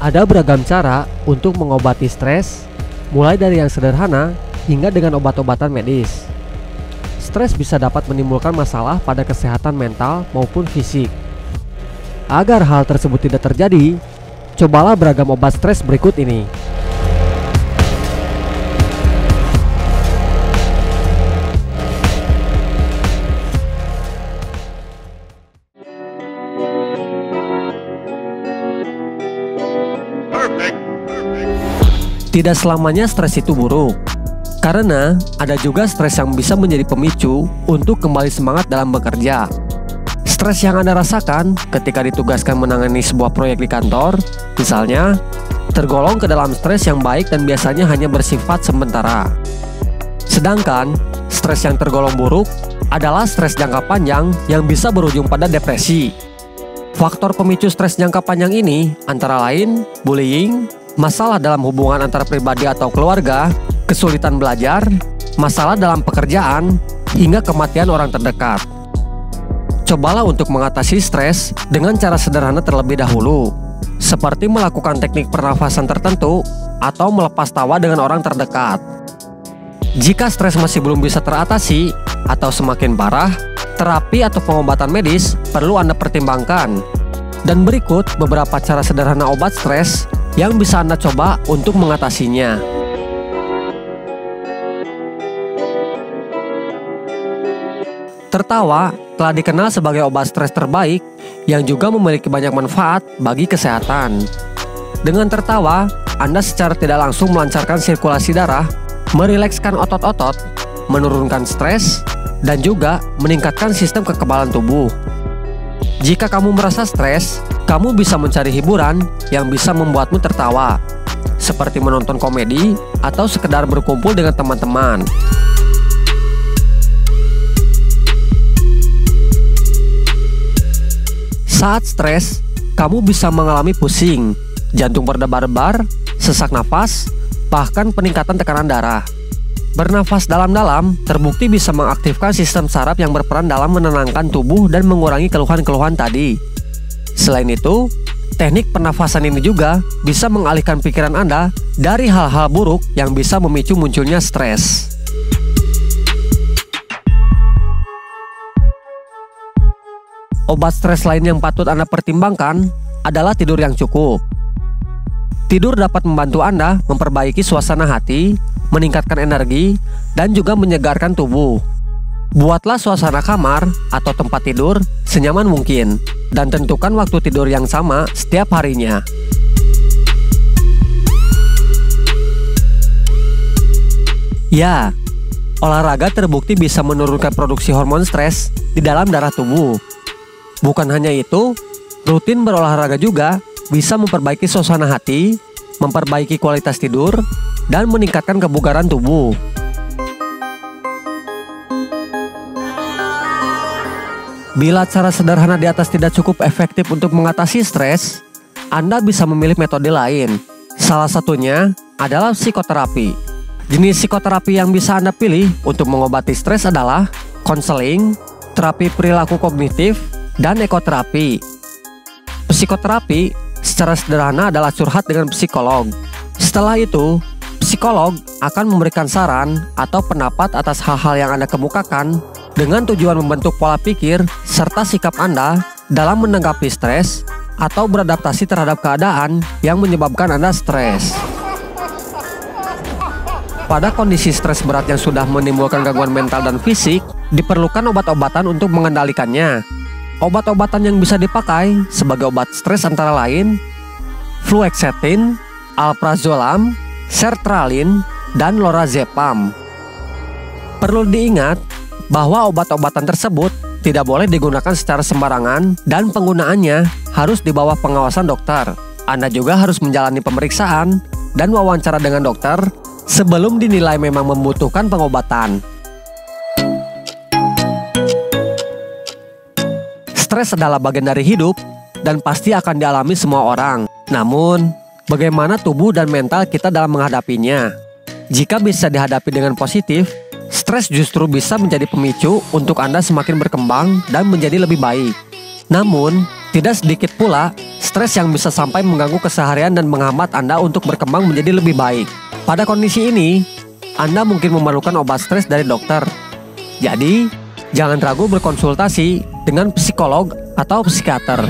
Ada beragam cara untuk mengobati stres, mulai dari yang sederhana hingga dengan obat-obatan medis. Stres bisa dapat menimbulkan masalah pada kesehatan mental maupun fisik. Agar hal tersebut tidak terjadi, cobalah beragam obat stres berikut ini. Tidak selamanya stres itu buruk, karena ada juga stres yang bisa menjadi pemicu untuk kembali semangat dalam bekerja. Stres yang Anda rasakan ketika ditugaskan menangani sebuah proyek di kantor, misalnya, tergolong ke dalam stres yang baik dan biasanya hanya bersifat sementara. Sedangkan, stres yang tergolong buruk adalah stres jangka panjang yang bisa berujung pada depresi. Faktor pemicu stres jangka panjang ini antara lain bullying, masalah dalam hubungan antara pribadi atau keluarga, kesulitan belajar, masalah dalam pekerjaan, hingga kematian orang terdekat. Cobalah untuk mengatasi stres dengan cara sederhana terlebih dahulu, seperti melakukan teknik pernafasan tertentu atau melepas tawa dengan orang terdekat. Jika stres masih belum bisa teratasi atau semakin parah, terapi atau pengobatan medis perlu Anda pertimbangkan. Dan berikut beberapa cara sederhana obat stres yang bisa Anda coba untuk mengatasinya. Tertawa telah dikenal sebagai obat stres terbaik yang juga memiliki banyak manfaat bagi kesehatan. Dengan tertawa, Anda secara tidak langsung melancarkan sirkulasi darah, merilekskan otot-otot, menurunkan stres, dan juga meningkatkan sistem kekebalan tubuh. Jika kamu merasa stres, kamu bisa mencari hiburan yang bisa membuatmu tertawa, seperti menonton komedi atau sekedar berkumpul dengan teman-teman. Saat stres, kamu bisa mengalami pusing, jantung berdebar-debar, sesak napas, bahkan peningkatan tekanan darah. Bernafas dalam-dalam terbukti bisa mengaktifkan sistem saraf yang berperan dalam menenangkan tubuh dan mengurangi keluhan-keluhan tadi. Selain itu, teknik pernafasan ini juga bisa mengalihkan pikiran Anda dari hal-hal buruk yang bisa memicu munculnya stres. Obat stres lain yang patut Anda pertimbangkan adalah tidur yang cukup. Tidur dapat membantu Anda memperbaiki suasana hati, meningkatkan energi, dan juga menyegarkan tubuh. Buatlah suasana kamar atau tempat tidur senyaman mungkin, dan tentukan waktu tidur yang sama setiap harinya. Ya, olahraga terbukti bisa menurunkan produksi hormon stres di dalam darah tubuh. Bukan hanya itu, rutin berolahraga juga bisa memperbaiki suasana hati, memperbaiki kualitas tidur, dan meningkatkan kebugaran tubuh. Bila cara sederhana di atas tidak cukup efektif untuk mengatasi stres, Anda bisa memilih metode lain. Salah satunya adalah psikoterapi. Jenis psikoterapi yang bisa Anda pilih untuk mengobati stres adalah konseling, terapi perilaku kognitif, dan ekoterapi. Psikoterapi secara sederhana adalah curhat dengan psikolog. Setelah itu, psikolog akan memberikan saran atau pendapat atas hal-hal yang Anda kemukakan dengan tujuan membentuk pola pikir serta sikap Anda dalam menanggapi stres atau beradaptasi terhadap keadaan yang menyebabkan Anda stres. Pada kondisi stres berat yang sudah menimbulkan gangguan mental dan fisik, diperlukan obat-obatan untuk mengendalikannya. Obat-obatan yang bisa dipakai sebagai obat stres antara lain fluoxetine, alprazolam, sertralin, dan lorazepam. Perlu diingat bahwa obat-obatan tersebut tidak boleh digunakan secara sembarangan dan penggunaannya harus di bawah pengawasan dokter. Anda juga harus menjalani pemeriksaan dan wawancara dengan dokter sebelum dinilai memang membutuhkan pengobatan. Stres adalah bagian dari hidup dan pasti akan dialami semua orang. Namun, bagaimana tubuh dan mental kita dalam menghadapinya? Jika bisa dihadapi dengan positif, stres justru bisa menjadi pemicu untuk Anda semakin berkembang dan menjadi lebih baik. Namun, tidak sedikit pula Stres yang bisa sampai mengganggu keseharian dan menghambat Anda untuk berkembang menjadi lebih baik. Pada kondisi ini, Anda mungkin memerlukan obat stres dari dokter. Jadi, jangan ragu berkonsultasi dengan psikolog atau psikiater.